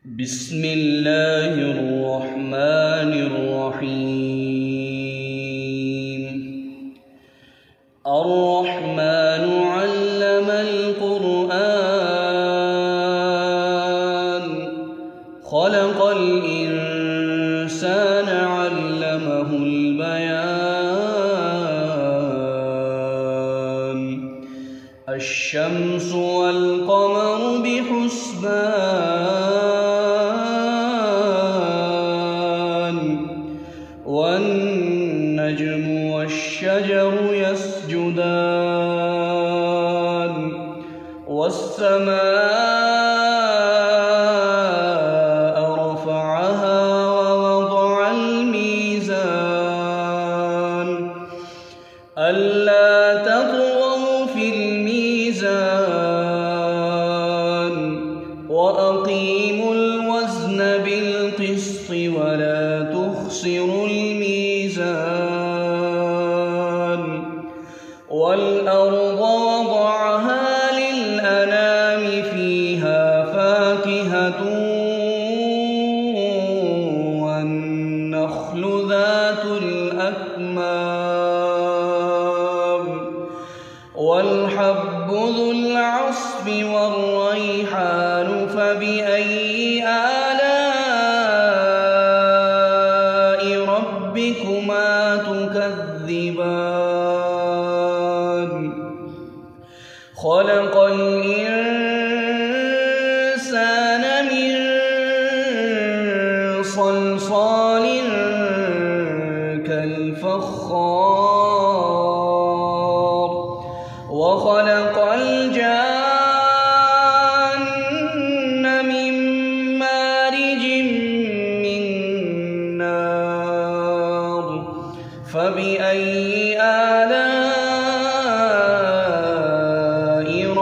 بسم الله الرحمن الرحيم. الرحمن علم القرآن خلق الإنسان علمه البيان. الشمس والقمر بحسبان والنجم والشجر يسجدان والسماء رفعها ووضع الميزان ألا تطغوا في الميزان وأقيموا الوزن بالقسط ولا تخسروا الميزان. والأرض وضعها للأنام فيها فاكهة والنخل ذات الأكمام والحب ذو العصف والريحان فبأي آلاء ربكما تكذبان. خلق الإنسان من صلصال كالفخار وخلق الجان من مارج من نار فبأي آلاء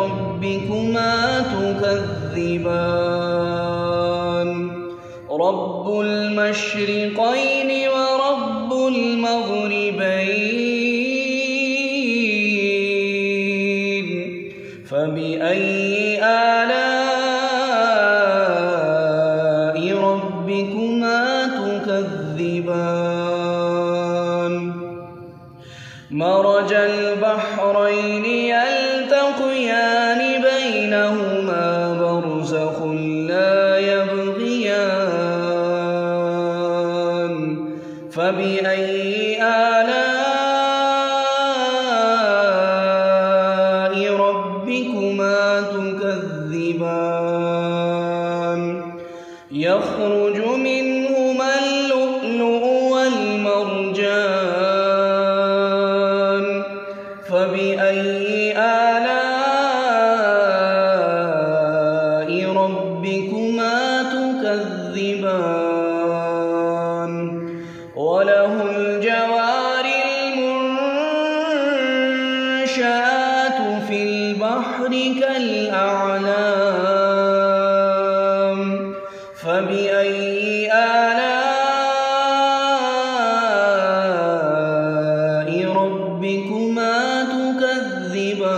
ربكما تكذبان. رب المشرقين ورب المغربين فبأي آلاء ربكما تكذبان. مرج البحرين يلتقيان بينهما برزخ لا يبغيان فبأي آلاء ربكما تكذبان. يخرج منهما اللؤلؤ والمرجان فبأي آلاء ربكما تكذبان. وله الجوار المنشآت في البحر كالأعلام فبأي آلاء ربكما تكذبان.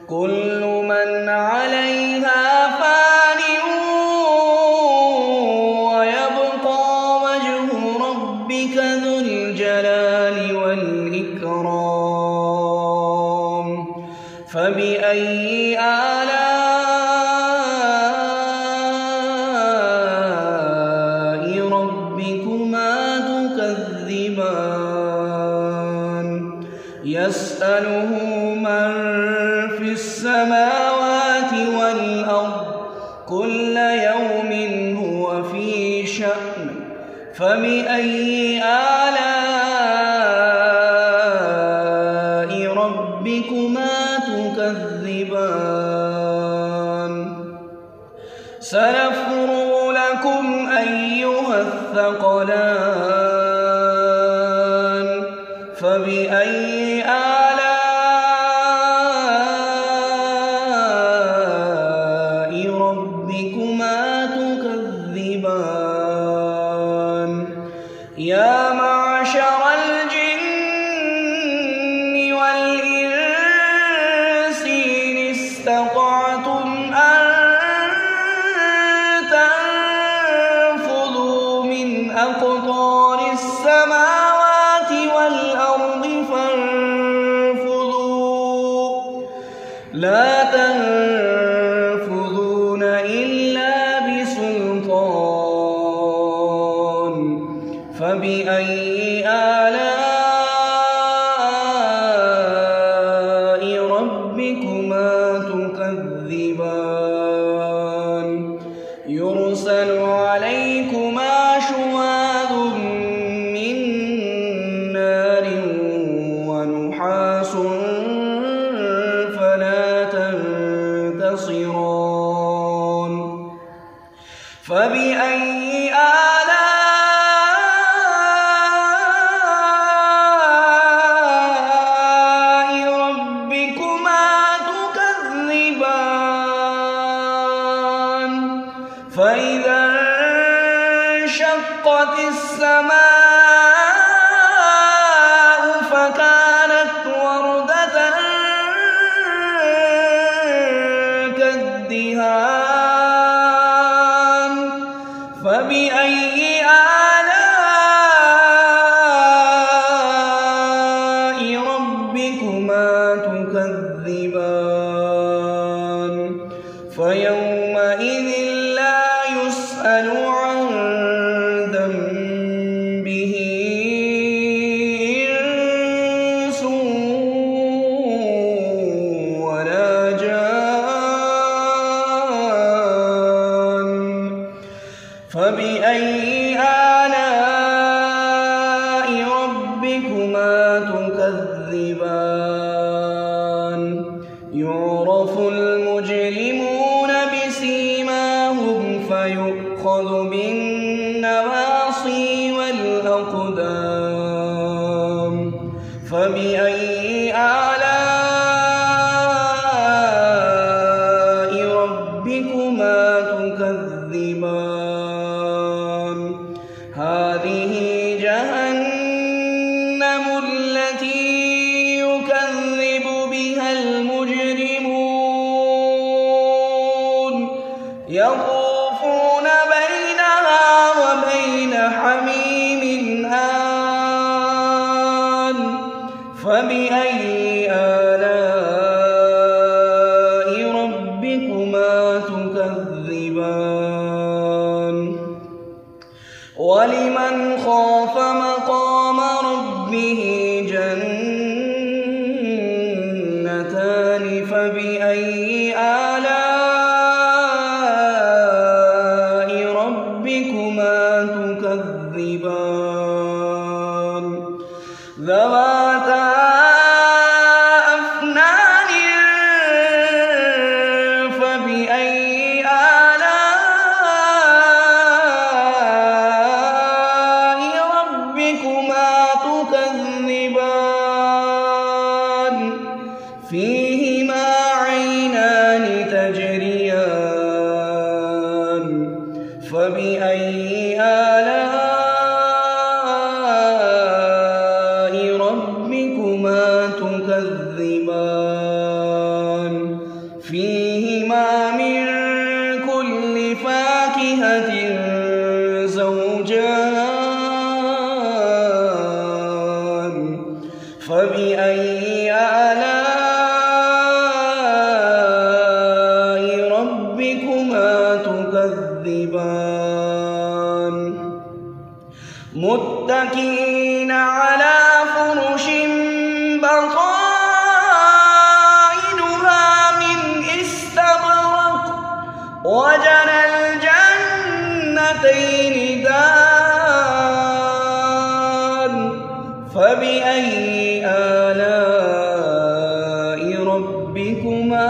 كل من عليها فان ويبقى وجه ربك ذو الجلال والإكرام فبأي آلاء ربكما تكذبان. يسأله من في السماوات والأرض كل يوم هو في شأن فبأي آلاء ربكما تكذبان. سنفرغ لكم أيها الثقلان فبأي آلاء ربكما تكذبان. يا معشر الجن والإنس إن استطعتم أن فبأي آلاء ربكما تكذبان يرسل عليكما شواظ من نار ونحاس فلا تنتصران فبأي آلاء ربكما تكذبان فإذا انشقت السماء فكانت وردة كالدهان فبأي آلاء ربكما تكذبان فيومئذ لا يسأل عن ذنبه إنس ولا جان فبأي آلاء ربكما تكذبان يعرف المجرمون بسيماهم فيؤخذ بالنواصي والأقدام فبأي آلاء ربكما تكذبان هذه جهنم التي يكذب بها المجرمون يطوفون بينها وبين حميم آن فبأي آلاء ربكما تكذبان ولمن خاف مقام ربه جنتان فبأي آلاء ربكما تكذبان ذواتا أفنان فبأي آلاء ربكما تكذبان فيهما عينان تجريان فبأي آلاء ربكما تكذبان فيهما من كل فاكهة زوجان فبأي آلاء ربكما تكذبان متكئين على فرش بطائنها من استبرق وجنى الجنتين دان فبأي آلاء ربكما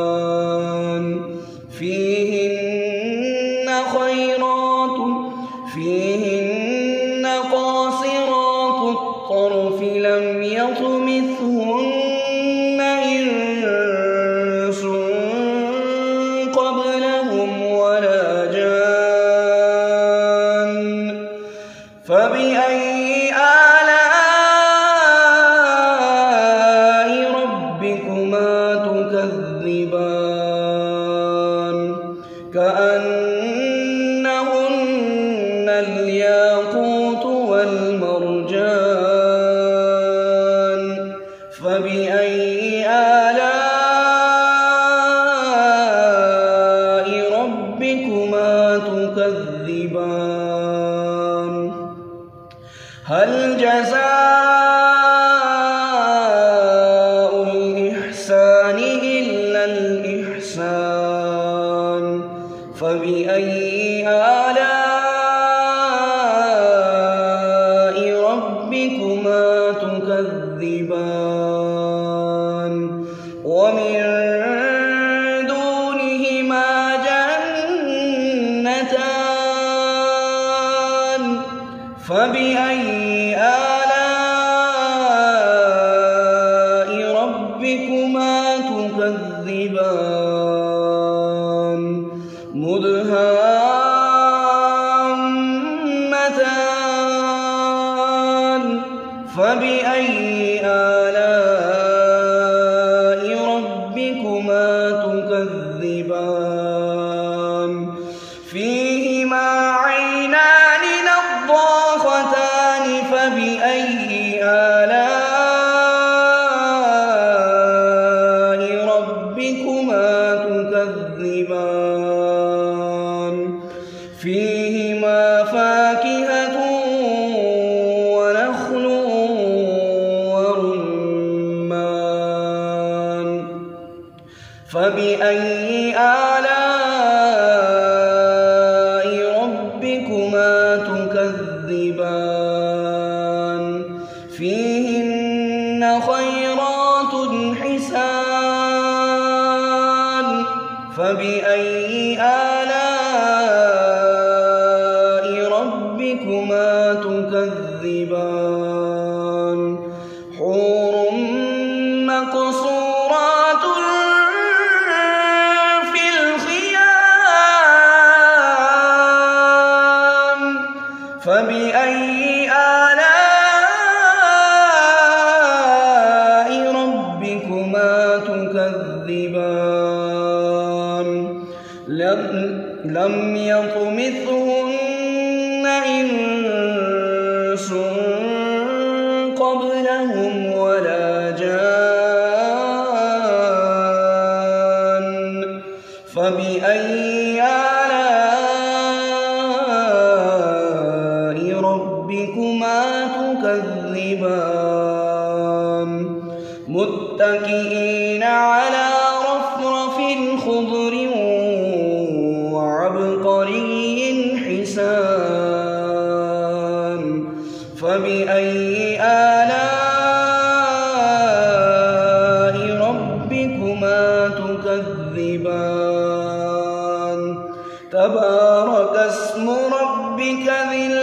تكذبان فيهن خيرات فيهن قاصرات الطرف لم يطمثهن إنس قبلهم ولا جان فبأي آلاء ربكما تكذبان كأنهن الياقوت والمرجان فبأي آلاء ربكما تكذبان هل جزاء الإحسان إلا الإحسان فبأي آلاء ربكما تكذبان ومن دونهما جنتان فبأي آلاء ربكما تكذبان مدهامتان فبأي آلاء ربكما تكذبان فيهما عينان نضاختان فبأي آلاء ربكما تكذبان فيهما فاكهة ونخل ورمان فبأي آلاء ربكما تكذبان فيهن خيرات حسان فبأي آلاء ربكما تكذبان حور مقصورات في الخيام فبأي آلاء ربكما تكذبان لم يطمثهن إنس قبلهم ولا جان فبأي آلاء ربكما تكذبان متكئين على رفرف خضر وعبقري حسان فبأي آلاء ربكما تكذبان تبارك اسم ربك ذي